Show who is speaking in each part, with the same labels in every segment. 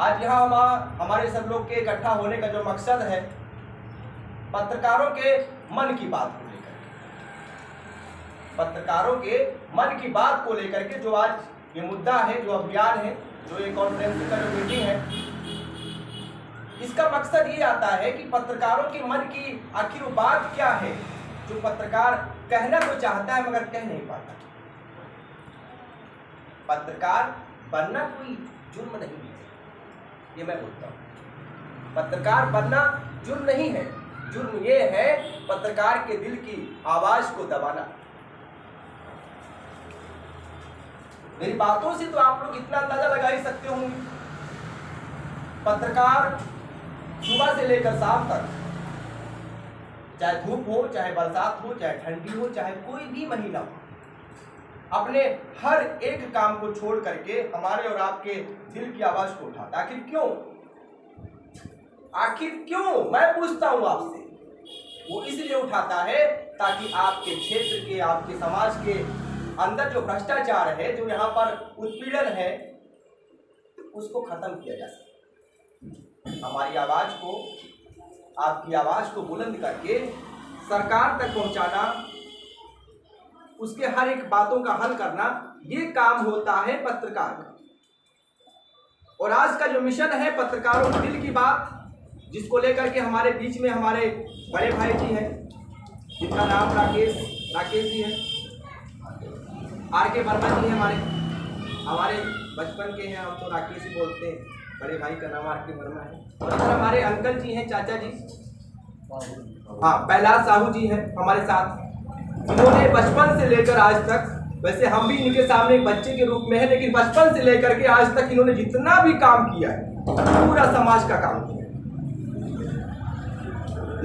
Speaker 1: आज यहाँ हमारे सब लोग के इकट्ठा होने का जो मकसद है, पत्रकारों के मन की बात को लेकर के, पत्रकारों के मन की बात को लेकर के जो आज ये मुद्दा है, जो अभियान है, जो ये कॉन्फ्रेंस का जो मीटिंग है, इसका मकसद ये आता है कि पत्रकारों के मन की आखिर वो बात क्या है जो पत्रकार कहना तो चाहता है मगर कह नहीं पाता। पत्रकार बनना कोई जुर्म नहीं है, ये मैं बोलता हूं। पत्रकार बनना जुर्म नहीं है, जुर्म ये है पत्रकार के दिल की आवाज को दबाना। मेरी बातों से तो आप लोग इतना अंदाजा लगा ही सकते होंगे, पत्रकार सुबह से लेकर शाम तक, चाहे धूप हो, चाहे बरसात हो, चाहे ठंडी हो, चाहे कोई भी महीना हो, अपने हर एक काम को छोड़ करके हमारे और आपके दिल की आवाज को उठाता। आखिर क्यों? आखिर क्यों, मैं पूछता हूं आपसे। वो इसलिए उठाता है ताकि आपके क्षेत्र के, आपके समाज के अंदर जो भ्रष्टाचार है, जो यहाँ पर उत्पीड़न है, उसको खत्म किया जा सके। हमारी आवाज को, आपकी आवाज को बुलंद करके सरकार तक पहुंचाना, उसके हर एक बातों का हल करना, ये काम होता है पत्रकार का। और आज का जो मिशन है पत्रकारों के दिल की बात, जिसको लेकर के हमारे बीच में हमारे बड़े भाई जी हैं, जिनका नाम राकेश जी है, आर.के. वर्मा जी हैं, हमारे बचपन के हैं, हम तो राकेश ही बोलते हैं, बड़े भाई का नाम आर.के. वर्मा है। और हमारे अंकल जी हैं, चाचा जी, हाँ, प्रहलाद साहू जी हैं हमारे साथ। इन्होंने बचपन से लेकर आज तक, वैसे हम भी इनके सामने एक बच्चे के रूप में है, लेकिन बचपन से लेकर के आज तक इन्होंने जितना भी काम किया है, पूरा समाज का काम किया।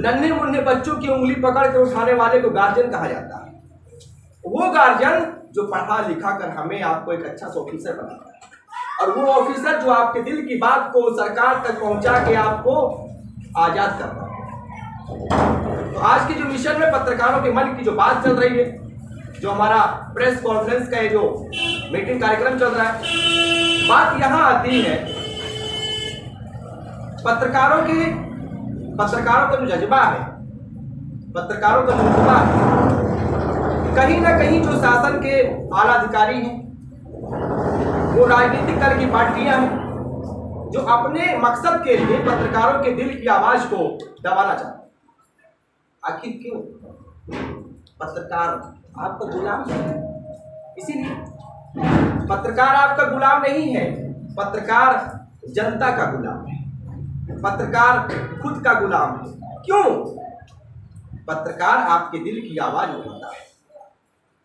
Speaker 1: नन्हे मुन्ने बच्चों की उंगली पकड़ के उठाने वाले को गार्जियन कहा जाता है। वो गार्जियन जो पढ़ा लिखा कर हमें आपको एक अच्छा सा ऑफिसर बनाता है, और वो ऑफिसर जो आपके दिल की बात को सरकार तक पहुंचा के आपको आजाद करता है। तो आज के जो मिशन में पत्रकारों के मन की जो बात चल रही है, जो हमारा प्रेस कॉन्फ्रेंस का ये जो मीटिंग कार्यक्रम चल रहा है, बात यहां आती है पत्रकारों का जो जज्बा है, पत्रकारों का जो जज्बा है, कहीं ना कहीं जो शासन के आला अधिकारी हैं, वो राजनीतिक दल की पार्टियां हैं, जो अपने मकसद के लिए पत्रकारों के दिल की आवाज को दबाना चाहते हैं। आखिर क्यों? पत्रकार आपका गुलाम है, इसीलिए पत्रकार आपका गुलाम नहीं है, पत्रकार जनता का गुलाम है, पत्रकार खुद का गुलाम है। क्यों? पत्रकार आपके दिल की आवाज उठाता है,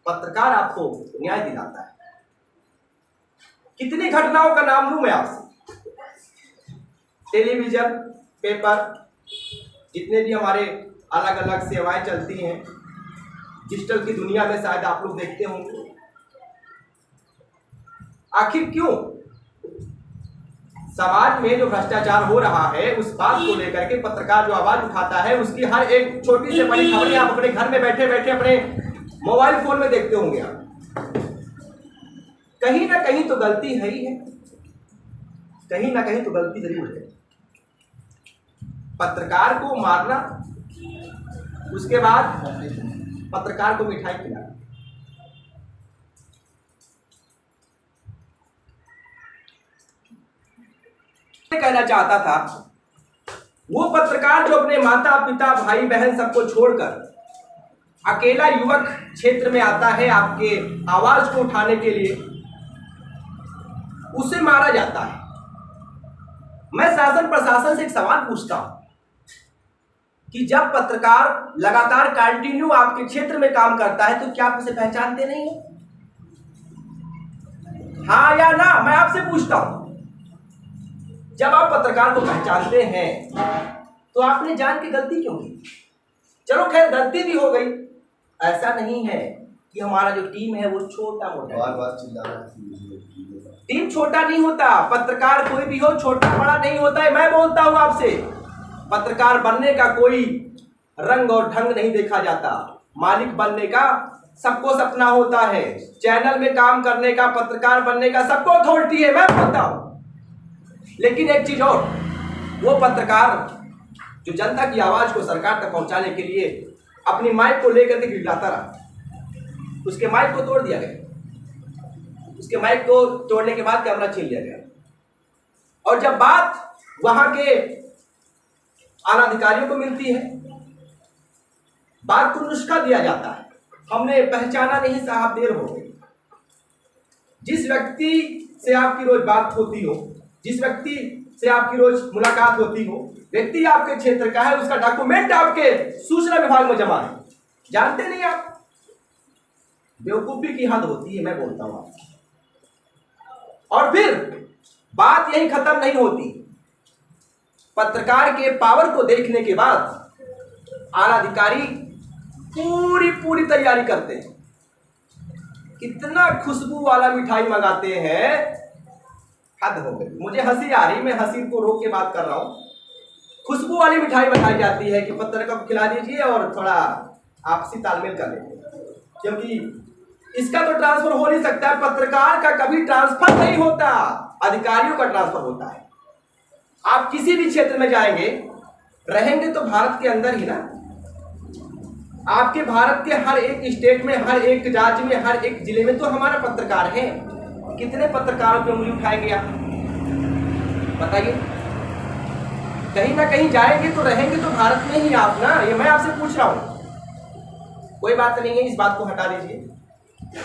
Speaker 1: पत्रकार आपको न्याय दिलाता है। कितनी घटनाओं का नाम लूं मैं आपसे, टेलीविजन, पेपर, जितने भी हमारे अलग अलग सेवाएं चलती हैं, डिजिटल की दुनिया में शायद आप लोग देखते होंगे। आखिर क्यों? समाज में जो भ्रष्टाचार हो रहा है, उस बात को लेकर के पत्रकार जो आवाज उठाता है, उसकी हर एक छोटी से बड़ी खबरें आप अपने घर में बैठे बैठे अपने मोबाइल फोन में देखते होंगे आप। कहीं ना कहीं तो गलती है ही है, कहीं ना कहीं तो गलती जरूर है। पत्रकार को मारना, उसके बाद पत्रकार को मिठाई खिलाना, कहना चाहता था वो पत्रकार जो अपने माता पिता भाई बहन सबको छोड़कर अकेला युवक क्षेत्र में आता है आपके आवाज को उठाने के लिए, उसे मारा जाता है। मैं शासन प्रशासन से एक सवाल पूछता हूं कि जब पत्रकार लगातार कंटिन्यू आपके क्षेत्र में काम करता है, तो क्या आप उसे पहचानते नहीं है? हाँ या ना, मैं आपसे पूछता हूं। जब आप पत्रकार को पहचानते हैं तो आपने जान के गलती क्यों की? चलो खैर गलती भी हो गई, ऐसा नहीं है कि हमारा जो टीम है वो छोटा मोटा, बार-बार चिल्लाना, टीम छोटा नहीं होता। पत्रकार कोई भी हो, छोटा बड़ा नहीं होता है। मैं बोलता हूं आपसे, पत्रकार बनने का कोई रंग और ढंग नहीं देखा जाता, मालिक बनने का सबको सपना होता है, चैनल में काम करने का, पत्रकार बनने का सबको अथॉरिटी है, मैं बोलता हूं। लेकिन एक चीज और, वो पत्रकार जो जनता की आवाज को सरकार तक पहुंचाने के लिए अपनी माइक को लेकर के गिड़गिड़ाता रहा, उसके माइक को तोड़ दिया गया। उसके माइक को तोड़ने के बाद कैमरा छीन लिया गया। और जब बात वहां के आला अधिकारियों को मिलती है, बात को नुस्खा दिया जाता है, हमने पहचाना नहीं साहब, देर हो गई। जिस व्यक्ति से आपकी रोज बात होती हो, जिस व्यक्ति से आपकी रोज मुलाकात होती हो, व्यक्ति आपके क्षेत्र का है, उसका डॉक्यूमेंट आपके सूचना विभाग में जमा है, जानते नहीं आप। बेवकूफी की हद होती है, मैं बोलता हूं आपको। और फिर बात यही खत्म नहीं होती। पत्रकार के पावर को देखने के बाद आला अधिकारी पूरी तैयारी करते हैं। कितना खुशबू वाला मिठाई मंगाते हैं, हद हो गई। मुझे हंसी आ रही, मैं हंसी को रोक के बात कर रहा हूं। खुशबू वाली मिठाई बनाई जाती है कि पत्रकार को खिला दीजिए और थोड़ा आपसी तालमेल कर लेंगे, क्योंकि इसका तो ट्रांसफर हो नहीं सकता। पत्रकार का कभी ट्रांसफर नहीं होता, अधिकारियों का ट्रांसफर होता है। आप किसी भी क्षेत्र में जाएंगे, रहेंगे तो भारत के अंदर ही ना। आपके भारत के हर एक स्टेट में, हर एक राज्य में, हर एक जिले में तो हमारा पत्रकार है। कितने पत्रकारों पे उंगली उठाएंगे आप, बताइए? कहीं ना कहीं जाएंगे तो रहेंगे तो भारत में ही आप ना। ये मैं आपसे पूछ रहा हूं, कोई बात नहीं है, इस बात को हटा दीजिए।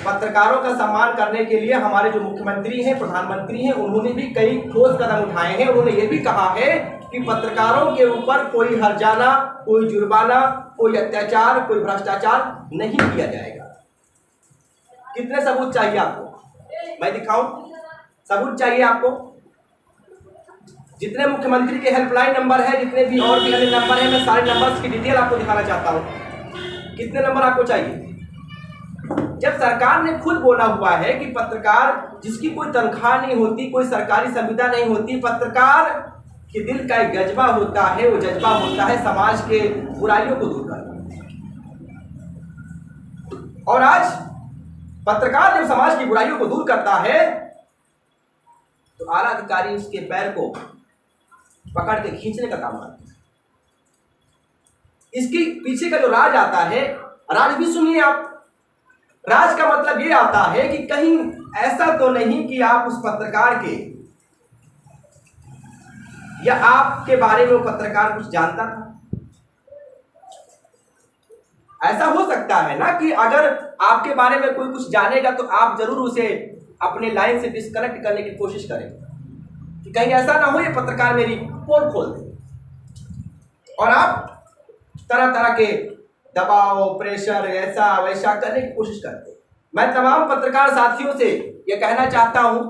Speaker 1: पत्रकारों का सम्मान करने के लिए हमारे जो मुख्यमंत्री हैं, प्रधानमंत्री हैं, उन्होंने भी कई ठोस कदम उठाए हैं। उन्होंने ये भी कहा है कि पत्रकारों के ऊपर कोई हर्जाना, कोई जुर्माना, कोई अत्याचार, कोई भ्रष्टाचार नहीं किया जाएगा। कितने सबूत चाहिए आपको? मैं दिखाऊं? सबूत चाहिए आपको? जितने मुख्यमंत्री के हेल्पलाइन नंबर है, जितने भी और भी अन्य नंबर है, मैं सारे नंबर्स की डिटेल आपको दिखाना चाहता हूं। कितने नंबर आपको चाहिए? जब सरकार ने खुद बोला हुआ है कि पत्रकार जिसकी कोई तनख्वाह नहीं होती, कोई सरकारी संविदा नहीं होती, पत्रकार के दिल का एक जज्बा होता है, वो जज्बा होता है समाज के बुराइयों को दूर करना। और आज पत्रकार जब समाज की बुराइयों को दूर करता है तो आला अधिकारी उसके पैर को पकड़ के खींचने का काम करता है। इसके पीछे का जो राज आता है, राज भी सुनिए आप। राज का मतलब ये आता है कि कहीं ऐसा तो नहीं कि आप उस पत्रकार के या आपके बारे में वो पत्रकार कुछ जानता था। ऐसा हो सकता है ना कि अगर आपके बारे में कोई कुछ जानेगा तो आप जरूर उसे अपने लाइन से डिस्कनेक्ट करने की कोशिश करें कि कहीं ऐसा ना हो ये पत्रकार मेरी पोल खोल दे। और आप तरह तरह के दबाव, प्रेशर, ऐसा वैसा करने की कोशिश करते। मैं तमाम पत्रकार साथियों से ये कहना चाहता हूं,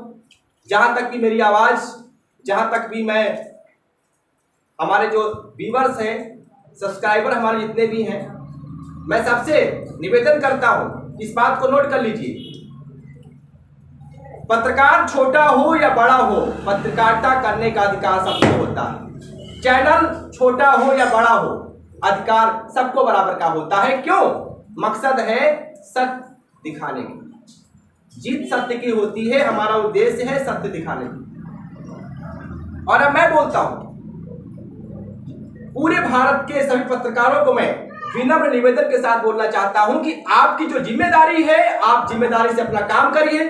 Speaker 1: जहां तक भी मेरी आवाज, जहां तक भी मैं, हमारे जो व्यूअर्स हैं, सब्सक्राइबर हमारे जितने भी हैं, मैं सबसे निवेदन करता हूं, इस बात को नोट कर लीजिए। पत्रकार छोटा हो या बड़ा हो, पत्रकारिता करने का अधिकार सबको होता है। चैनल छोटा हो या बड़ा हो, अधिकार सबको बराबर का होता है। क्यों? मकसद है सत्य दिखाने की। जीत सत्य की होती है, हमारा उद्देश्य है सत्य दिखाने की। और अब मैं बोलता हूं, पूरे भारत के सभी पत्रकारों को मैं विनम्र निवेदन के साथ बोलना चाहता हूं कि आपकी जो जिम्मेदारी है, आप जिम्मेदारी से अपना काम करिए।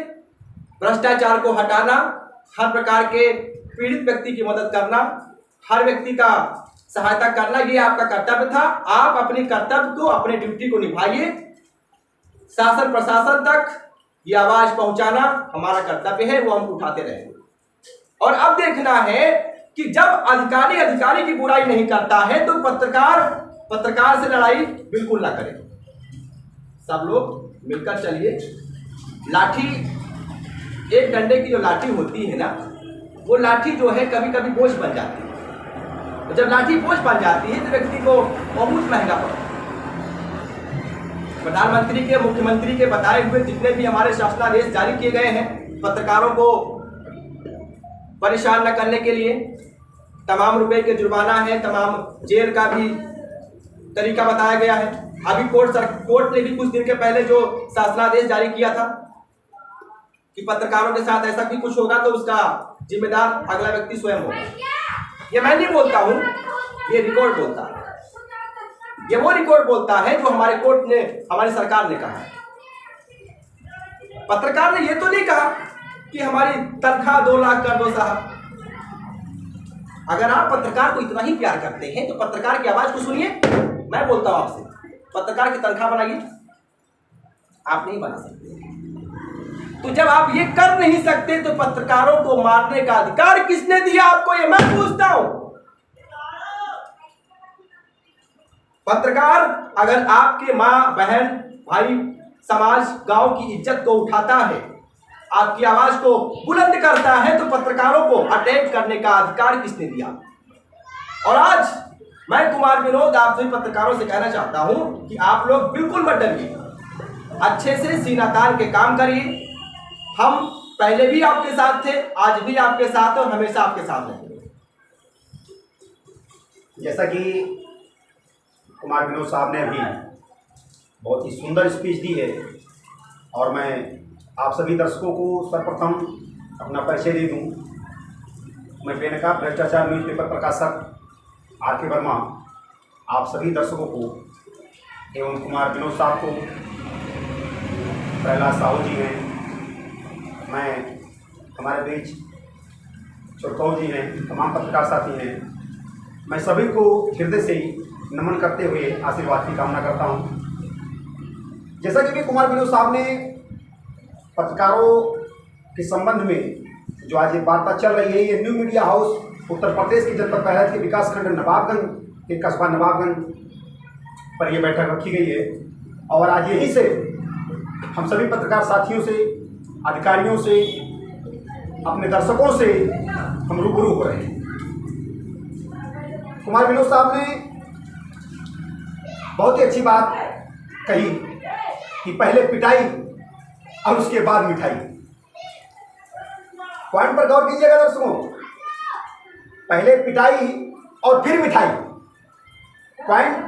Speaker 1: भ्रष्टाचार को हटाना, हर प्रकार के पीड़ित व्यक्ति की मदद करना, हर व्यक्ति का सहायता करना, ये आपका कर्तव्य था। आप अपने कर्तव्य को, अपने ड्यूटी को निभाइए। शासन प्रशासन तक ये आवाज पहुंचाना हमारा कर्तव्य है, वो हम उठाते रहेंगे। और अब देखना है कि जब अधिकारी की बुराई नहीं करता है तो पत्रकार से लड़ाई बिल्कुल ना करें। सब लोग मिलकर चलिए। लाठी, एक डंडे की जो लाठी होती है ना, वो लाठी जो है कभी कभी बोझ बन जाती है। जब लाठी बोझ बन जाती है तो व्यक्ति को बहुत महंगा पड़ता है। प्रधानमंत्री के, मुख्यमंत्री के बताए हुए जितने भी हमारे शासनादेश जारी किए गए हैं पत्रकारों को परेशान न करने के लिए, तमाम रुपए के जुर्माना है, तमाम जेल का भी तरीका बताया गया है। अभी कोर्ट ने भी कुछ दिन के पहले जो शासनादेश जारी किया था कि पत्रकारों के साथ ऐसा भी कुछ होगा तो उसका जिम्मेदार अगला व्यक्ति स्वयं होगा। ये मैं नहीं बोलता हूं, ये रिकॉर्ड बोलता है। ये वो रिकॉर्ड बोलता है जो हमारे कोर्ट ने, हमारी सरकार ने कहा है। पत्रकार ने ये तो नहीं कहा कि हमारी तनख्वाह 2 लाख कर दो साहब। अगर आप पत्रकार को इतना ही प्यार करते हैं तो पत्रकार की आवाज को सुनिए। मैं बोलता हूं आपसे, पत्रकार की तनख्वाह बनाइए। आप नहीं बना सकते। तो जब आप ये कर नहीं सकते तो पत्रकारों को मारने का अधिकार किसने दिया आपको, ये मैं पूछता हूं। पत्रकार अगर आपके मां, बहन, भाई, समाज, गांव की इज्जत को उठाता है, आपकी आवाज को बुलंद करता है, तो पत्रकारों को अटैक करने का अधिकार किसने दिया? और आज मैं कुमार विनोद आप सभी पत्रकारों से कहना चाहता हूं कि आप लोग बिल्कुल मत डरिए, अच्छे से सीना तान के काम करिए। हम पहले भी आपके साथ थे, आज भी आपके साथ और हमेशा आपके साथ रहेंगे।
Speaker 2: जैसा कि कुमार विनोद साहब ने अभी बहुत ही सुंदर स्पीच दी है और मैं आप सभी दर्शकों को सर्वप्रथम अपना परिचय दे दूं। मैं बेनकाब भ्रष्टाचार न्यूज़पेपर प्रकाशक आर.के. वर्मा आप सभी दर्शकों को एवं कुमार विनोद साहब को, प्रहलाद साहू जी हैं, मैं हमारे बीच चुरकौ जी हैं, तमाम पत्रकार साथी हैं, मैं सभी को हृदय से नमन करते हुए आशीर्वाद की कामना करता हूं। जैसा कि कुमार विनोद साहब ने पत्रकारों के संबंध में जो आज ये वार्ता चल रही है, ये new media house Uttar Pradesh की जनपद पहल के विकास खंड नवाबगंज के कस्बा नवाबगंज पर यह बैठक रखी गई है और आज यहीं से हम सभी पत्रकार साथियों से, अधिकारियों से, अपने दर्शकों से हम रूबरू हो रहे हैं। कुमार विनोद साहब ने बहुत ही अच्छी बात कही कि पहले पिटाई और उसके बाद मिठाई। पॉइंट पर गौर कीजिएगा दर्शकों, पहले पिटाई और फिर मिठाई। पॉइंट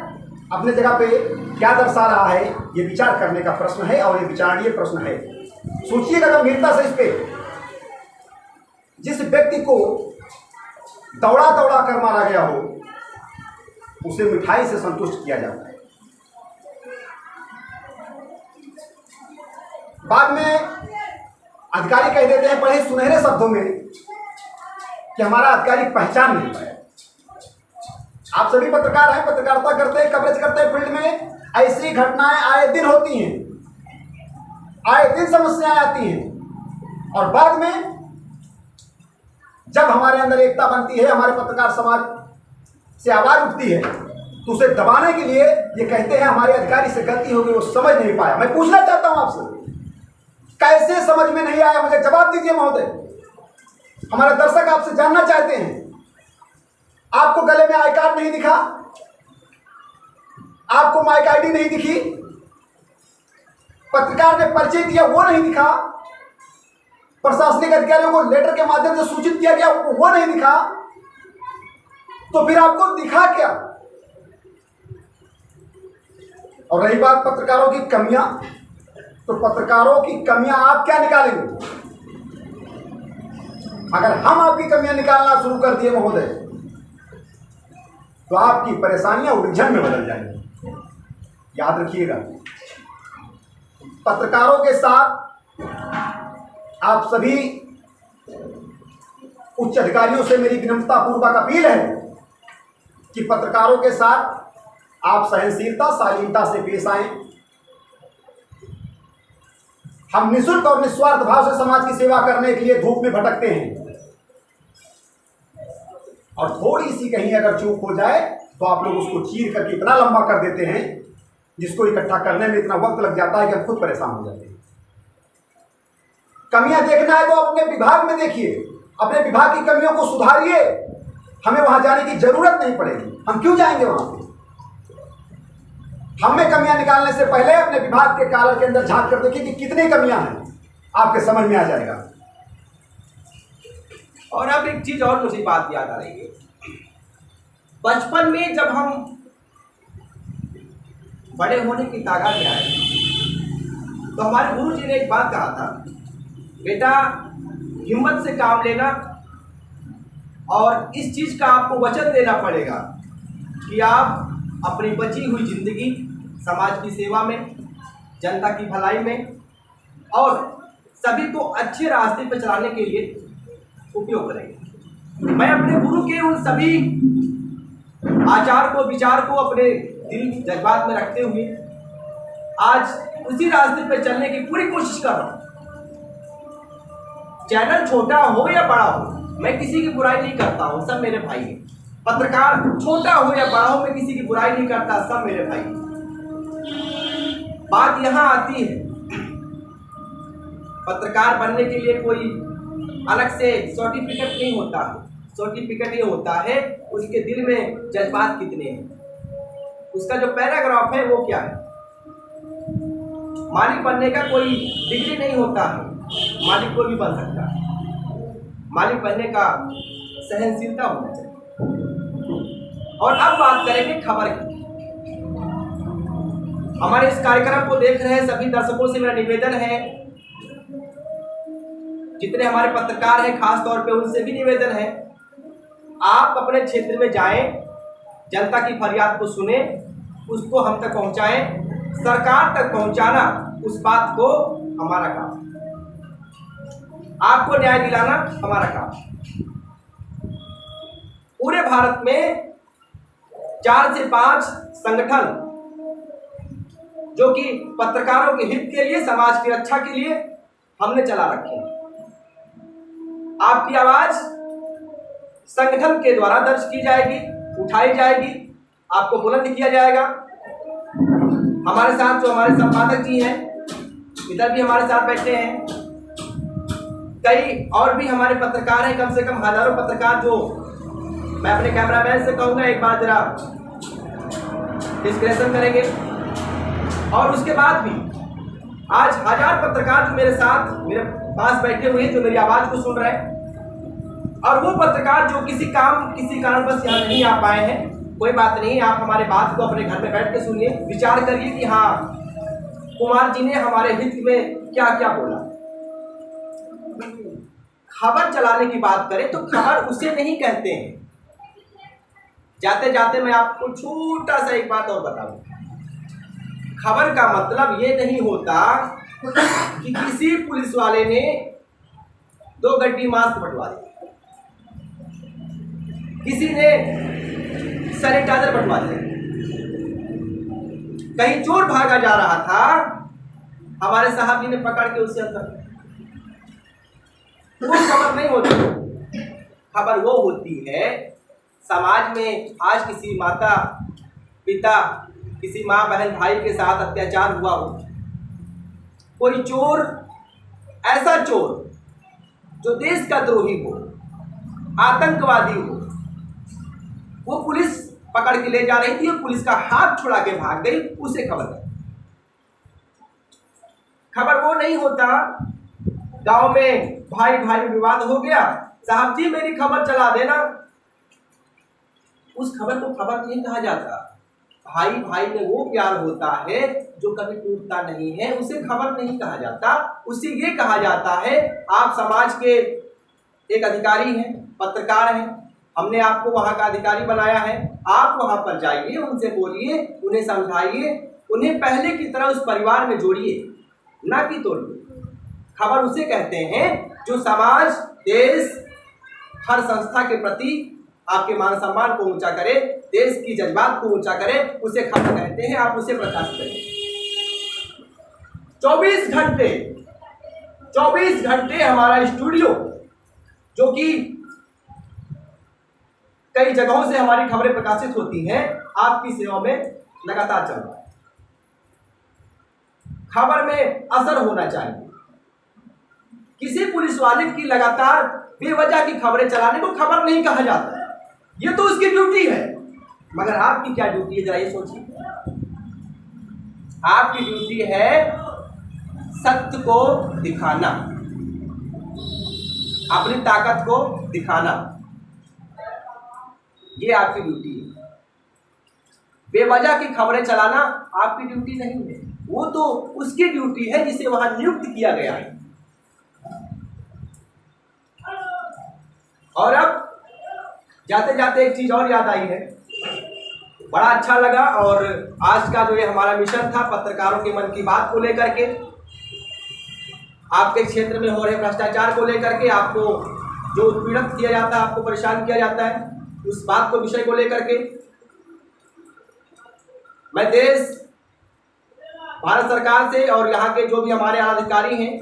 Speaker 2: अपने जगह पे क्या दर्शा रहा है, ये विचार करने का प्रश्न है और ये विचारणीय प्रश्न है। सोचिएगा गंभीरता से इस पे। जिस व्यक्ति को दौड़ा दौड़ा कर मारा गया हो उसे मिठाई से संतुष्ट किया जाता है। बाद में अधिकारी कह देते हैं बड़े सुनहरे शब्दों में कि हमारा अधिकारी पहचान नहीं पाया। आप सभी पत्रकार हैं, पत्रकारिता करते हैं, कवरेज करते हैं फील्ड में, ऐसी घटनाएं आए दिन होती हैं, आए दिन समस्याएं आती हैं और बाद में जब हमारे अंदर एकता बनती है, हमारे पत्रकार समाज से आवाज उठती है तो उसे दबाने के लिए ये कहते हैं हमारे अधिकारी से गलती हो गई, वो समझ नहीं पाया। मैं पूछना चाहता हूं आपसे, कैसे समझ में नहीं आया? मुझे जवाब दीजिए महोदय। हमारे दर्शक आपसे जानना चाहते हैं। आपको गले में आई कार्ड नहीं दिखा? आपको माइक आईडी नहीं दिखी? पत्रकार ने परिचय दिया वो नहीं दिखा? प्रशासनिक अधिकारियों को लेटर के माध्यम से सूचित किया गया वो नहीं दिखा? तो फिर आपको दिखा क्या? और रही बात पत्रकारों की कमियां, तो पत्रकारों की कमियां आप क्या निकालेंगे? अगर हम आपकी कमियां निकालना शुरू कर दिए महोदय तो आपकी परेशानियां उलझन में बदल जाएंगी। याद रखिएगा, पत्रकारों के साथ आप सभी उच्च अधिकारियों से मेरी विनम्रतापूर्वक अपील है कि पत्रकारों के साथ आप सहनशीलता, शालीनता से पेश आएं। हम निःशुल्क और निस्वार्थ भाव से समाज की सेवा करने के लिए धूप में भटकते हैं और थोड़ी सी कहीं अगर चूक हो जाए तो आप लोग उसको चीर करके इतना लंबा कर देते हैं जिसको इकट्ठा करने में इतना वक्त लग जाता है कि हम खुद परेशान हो जाते हैं। कमियां देखना है तो अपने विभाग में देखिए, अपने विभाग की कमियों को सुधारिए। हमें वहां जाने की जरूरत नहीं पड़ेगी। हम क्यों जाएंगे वहां पे? हमें कमियां निकालने से पहले अपने विभाग के कार्य के अंदर झांक कर देखिए कि कितनी कमियां हैं, आपके समझ में आ जाएगा।
Speaker 1: और अब एक चीज और मुझे बात याद आ रही है। बचपन में जब हम बड़े होने की ताकत में आए। तो हमारे गुरु जी ने एक बात कहा था, बेटा हिम्मत से काम लेना और इस चीज़ का आपको वचन देना पड़ेगा कि आप अपनी बची हुई जिंदगी समाज की सेवा में, जनता की भलाई में और सभी को अच्छे रास्ते पर चलाने के लिए उपयोग करेंगे। मैं अपने गुरु के उन सभी आचार को, विचार को अपने दिल जज्बात में रखते हुए आज उसी रास्ते पर चलने की पूरी कोशिश कर रहा हूँ। चैनल छोटा हो या बड़ा हो, मैं किसी की बुराई नहीं करता हूँ, सब मेरे भाई हैं। पत्रकार छोटा हो या बड़ा हो, मैं किसी की बुराई नहीं करता, सब मेरे भाई हैं। बात यहाँ आती है, पत्रकार बनने के लिए कोई अलग से सर्टिफिकेट नहीं होता है। सर्टिफिकेट ये होता है उसके दिल में जज्बात कितने हैं, उसका जो पैराग्राफ है वो क्या है। मालिक बनने का कोई डिग्री नहीं होता है, मालिक कोई भी बन सकता है। मालिक बनने का सहनशीलता होना चाहिए। और अब बात करेंगे खबर की। हमारे इस कार्यक्रम को देख रहे सभी दर्शकों से मेरा निवेदन है, जितने हमारे पत्रकार हैं खास तौर पे उनसे भी निवेदन है, आप अपने क्षेत्र में जाएं, जनता की फरियाद को सुने, उसको हम तक पहुंचाएं, सरकार तक पहुंचाना उस बात को हमारा काम, आपको न्याय दिलाना हमारा काम। पूरे भारत में 4 से 5 संगठन जो कि पत्रकारों के हित के लिए, समाज की रक्षा के लिए हमने चला रखे हैं। आपकी आवाज संगठन के द्वारा दर्ज की जाएगी, उठाई जाएगी, आपको बुलंद किया जाएगा। हमारे साथ जो हमारे संपादक जी हैं, इधर भी हमारे साथ बैठे हैं, कई और भी हमारे पत्रकार हैं, कम से कम हजारों पत्रकार, जो मैं अपने कैमरामैन से कहूँगा एक बार जरा डिस्कशन करेंगे। और उसके बाद भी आज 1000 पत्रकार जो मेरे साथ मेरे पास बैठे हुए हैं, जो मेरी आवाज़ को सुन रहे हैं, और वो पत्रकार जो किसी कारणवश यहाँ नहीं आ पाए हैं, कोई बात नहीं, आप हमारे बात को अपने घर में बैठ के सुनिए, विचार करिए कि हाँ कुमार जी ने हमारे हित में क्या क्या बोला। खबर चलाने की बात करें तो खबर उसे नहीं कहते हैं। जाते जाते मैं आपको छोटा सा एक बात और बताऊं, खबर का मतलब ये नहीं होता कि किसी पुलिस वाले ने 2 गड्डी मास्क बंटवा दिया, किसी ने सैनिटाइजर बंटवा दिया, कहीं चोर भागा जा रहा था, हमारे साहब जी ने पकड़ के उसे अंदर, वो खबर नहीं होती। खबर वो होती है समाज में आज किसी माता पिता, किसी माँ बहन भाई के साथ अत्याचार हुआ हो, कोई चोर, ऐसा चोर जो देश का द्रोही हो, आतंकवादी हो, वो पुलिस पकड़ के ले जा रही थी, पुलिस का हाथ छुड़ा के भाग गई, उसे खबर है। खबर वो नहीं होता गांव में भाई भाई में विवाद हो गया, साहब जी मेरी खबर चला देना, उस खबर को खबर नहीं कहा जाता। भाई भाई में वो प्यार होता है जो कभी टूटता नहीं है, उसे खबर नहीं कहा जाता, उसे ये कहा जाता है आप समाज के एक अधिकारी हैं, पत्रकार हैं, हमने आपको वहाँ का अधिकारी बनाया है, आप वहाँ पर जाइए, उनसे बोलिए, उन्हें समझाइए, उन्हें पहले की तरह उस परिवार में जोड़िए, ना कि तोड़िए। खबर उसे कहते हैं जो समाज, देश, हर संस्था के प्रति आपके मान सम्मान को ऊंचा करे, देश की जज्बात को ऊंचा करे, उसे खबर कहते हैं। आप उसे प्रकाशित करें। 24 घंटे हमारा स्टूडियो, जो कि कई जगहों से हमारी खबरें प्रकाशित होती हैं, आपकी सेवा में लगातार चल रहा है। खबर में असर होना चाहिए। किसी पुलिस वाले की लगातार बेवजह की खबरें चलाने को खबर नहीं कहा जाता है, ये तो उसकी ड्यूटी है। मगर आपकी क्या ड्यूटी है, जरा ये सोचिए। आपकी ड्यूटी है सत्य को दिखाना, अपनी ताकत को दिखाना, ये आपकी ड्यूटी है। बेवजह की खबरें चलाना आपकी ड्यूटी नहीं है, वो तो उसकी ड्यूटी है जिसे वहां नियुक्त किया गया है। और अब जाते जाते एक चीज और याद आई है, बड़ा अच्छा लगा। और आज का जो ये हमारा मिशन था पत्रकारों के मन की बात को लेकर के, आपके क्षेत्र में हो रहे भ्रष्टाचार को लेकर के, आपको जो उत्पीड़न किया जाता है, आपको परेशान किया जाता है, उस बात को विषय को लेकर के मैं देश भारत सरकार से और यहाँ के जो भी हमारे अधिकारी हैं,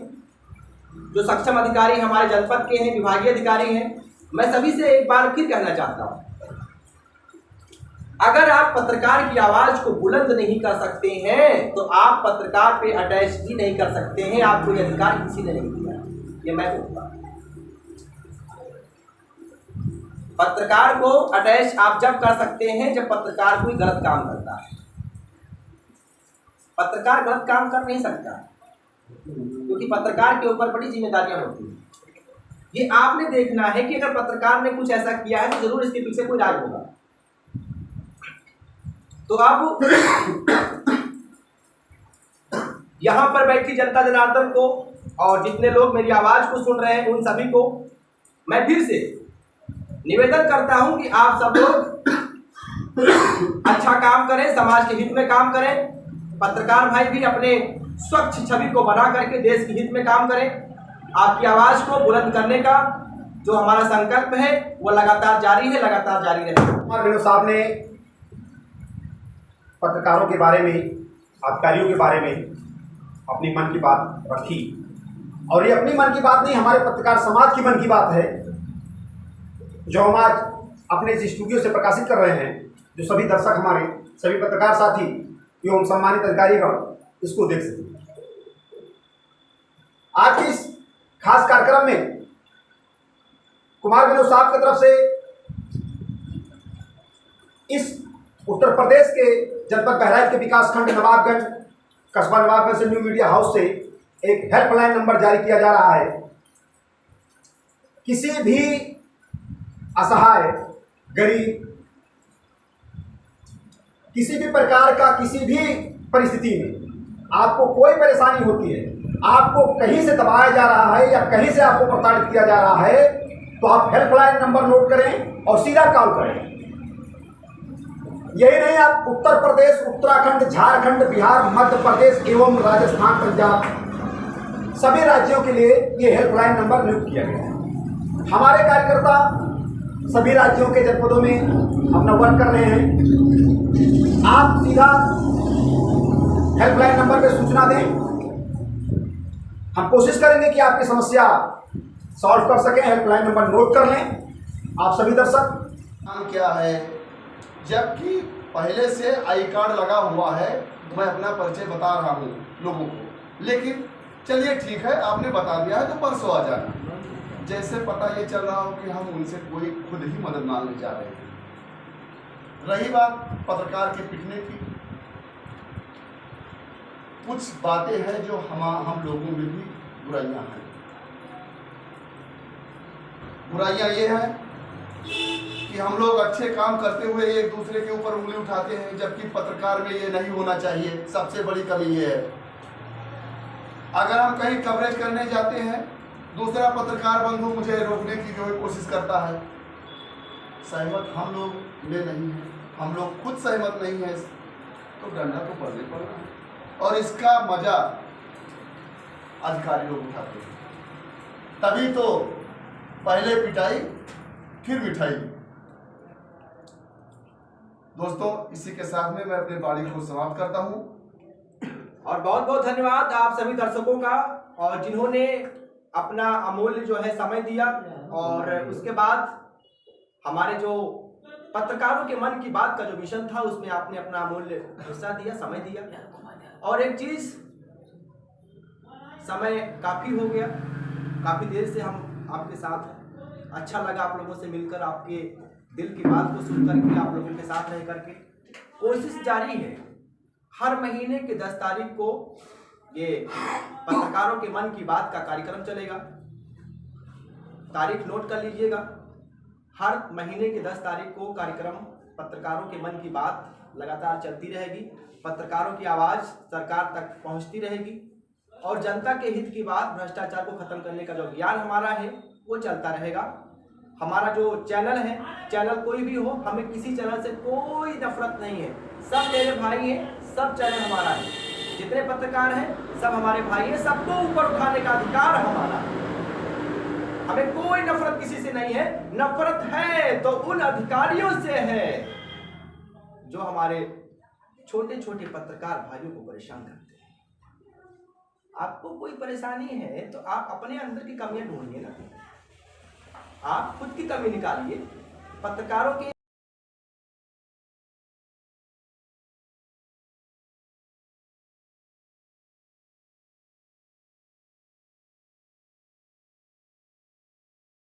Speaker 1: जो सक्षम अधिकारी हमारे जनपद के हैं, विभागीय अधिकारी हैं, मैं सभी से एक बार फिर कहना चाहता हूँ, अगर आप पत्रकार की आवाज को बुलंद नहीं कर सकते हैं तो आप पत्रकार पे अटैच भी नहीं कर सकते हैं। आपको यह अधिकार किसी ने नहीं दिया, ये मैं बोलता हूं। पत्रकार को अटैच आप जब कर सकते हैं जब पत्रकार कोई गलत काम करता है। पत्रकार गलत काम कर नहीं सकता, क्योंकि पत्रकार के ऊपर बड़ी जिम्मेदारियां होती हैं। ये आपने देखना है कि अगर पत्रकार ने कुछ ऐसा किया है तो जरूर इसके पीछे कोई राज होगा। तो आप यहां पर बैठी जनता जनार्दन को और जितने लोग मेरी आवाज को सुन रहे हैं उन सभी को मैं फिर से निवेदन करता हूं कि आप सब लोग अच्छा काम करें, समाज के हित में काम करें। पत्रकार भाई भी अपने स्वच्छ छवि को बना करके देश के हित में काम करें। आपकी आवाज को बुलंद करने का जो हमारा संकल्प है वो लगातार जारी है, लगातार जारी रहेगा।
Speaker 2: कुमार विनोद साहब ने पत्रकारों के बारे में, अधिकारियों के बारे में अपनी मन की बात रखी, और ये अपनी मन की बात नहीं, हमारे पत्रकार समाज की मन की बात है, जो हम आज अपने इस स्टूडियो से प्रकाशित कर रहे हैं। जो सभी दर्शक, हमारे सभी पत्रकार साथी एवं सम्मानित अधिकारीगण इसको देख सकें। आज के इस खास कार्यक्रम में कुमार विनोद साहब की तरफ से इस उत्तर प्रदेश के जनपद बहराइच के विकास खंड नवाबगंज, कस्बा नवाबगंज से न्यू मीडिया हाउस से एक हेल्पलाइन नंबर जारी किया जा रहा है। किसी भी असहाय, गरीब, किसी भी प्रकार का, किसी भी परिस्थिति में आपको कोई परेशानी होती है, आपको कहीं से दबाया जा रहा है या कहीं से आपको प्रताड़ित किया जा रहा है, तो आप हेल्पलाइन नंबर नोट करें और सीधा कॉल करें। यही नहीं, आप उत्तर प्रदेश, उत्तराखंड, झारखंड, बिहार, मध्य प्रदेश एवं राजस्थान, पंजाब सभी राज्यों के लिए ये हेल्पलाइन नंबर नियुक्त किया गया है। हमारे कार्यकर्ता सभी राज्यों के जनपदों में अपना वर्क कर रहे हैं। आप सीधा हेल्पलाइन नंबर पे सूचना दें, हम कोशिश करेंगे कि आपकी समस्या सॉल्व कर सकें। हेल्पलाइन नंबर नोट कर लें आप सभी दर्शक।
Speaker 3: नाम क्या है, जबकि पहले से आई कार्ड लगा हुआ है। मैं अपना परिचय बता रहा हूँ लोगों को, लेकिन चलिए ठीक है, आपने बता दिया है तो परसों आ जाना। जैसे पता ये चल रहा हो कि हम उनसे कोई खुद ही मदद मांगने जा रहे हैं। रही बात पत्रकार के पिटने की, कुछ बातें हैं जो हम लोगों में भी बुराइयां हैं। बुराइयां ये है कि हम लोग अच्छे काम करते हुए एक दूसरे के ऊपर उंगली उठाते हैं, जबकि पत्रकार में ये नहीं होना चाहिए। सबसे बड़ी कमी ये है, अगर हम कहीं कवरेज करने जाते हैं, दूसरा पत्रकार बंधु मुझे रोकने की जो है कोशिश करता है। सहमत हम लोग में नहीं है, हम लोग खुद सहमत नहीं है, तो डंडा तो पड़ने पड़ रहा है। और इसका मजा अधिकारी लोग उठाते हैं। तभी तो पहले पिटाई फिर मिठाई। दोस्तों, इसी के साथ में मैं अपनी वाणी को समाप्त करता हूं।
Speaker 1: और बहुत बहुत धन्यवाद आप सभी दर्शकों का, और जिन्होंने अपना अमूल्य जो है समय दिया, और उसके बाद हमारे जो पत्रकारों के मन की बात का जो मिशन था उसमें आपने अपना अमूल्य हिस्सा दिया, समय दिया। और एक चीज, समय काफी हो गया, काफी देर से हम आपके साथ, अच्छा लगा आप लोगों से मिलकर, आपके दिल की बात को सुन करके, आप लोगों के साथ रह करके। कोशिश जारी है, हर महीने के 10 तारीख को ये पत्रकारों के मन की बात का कार्यक्रम चलेगा। तारीख नोट कर लीजिएगा, हर महीने के 10 तारीख को कार्यक्रम पत्रकारों के मन की बात लगातार चलती रहेगी, पत्रकारों की आवाज़ सरकार तक पहुंचती रहेगी और जनता के हित की बात, भ्रष्टाचार को खत्म करने का जो अभियान हमारा है वो चलता रहेगा। हमारा जो चैनल है, चैनल कोई भी हो, हमें किसी चैनल से कोई नफरत नहीं है, सब मेरे भाई हैं, सब चैनल हमारा है, जितने पत्रकार हैं सब हमारे भाई हैं, सबको ऊपर उठाने का अधिकार हमारा है। हमें कोई नफरत किसी से नहीं है, नफरत है तो उन अधिकारियों से है जो हमारे छोटे छोटे पत्रकार भाइयों को परेशान करते हैं। आपको कोई परेशानी है तो आप अपने अंदर की कमियां ढूंढिए ना, आप खुद की कमी निकालिए। पत्रकारों की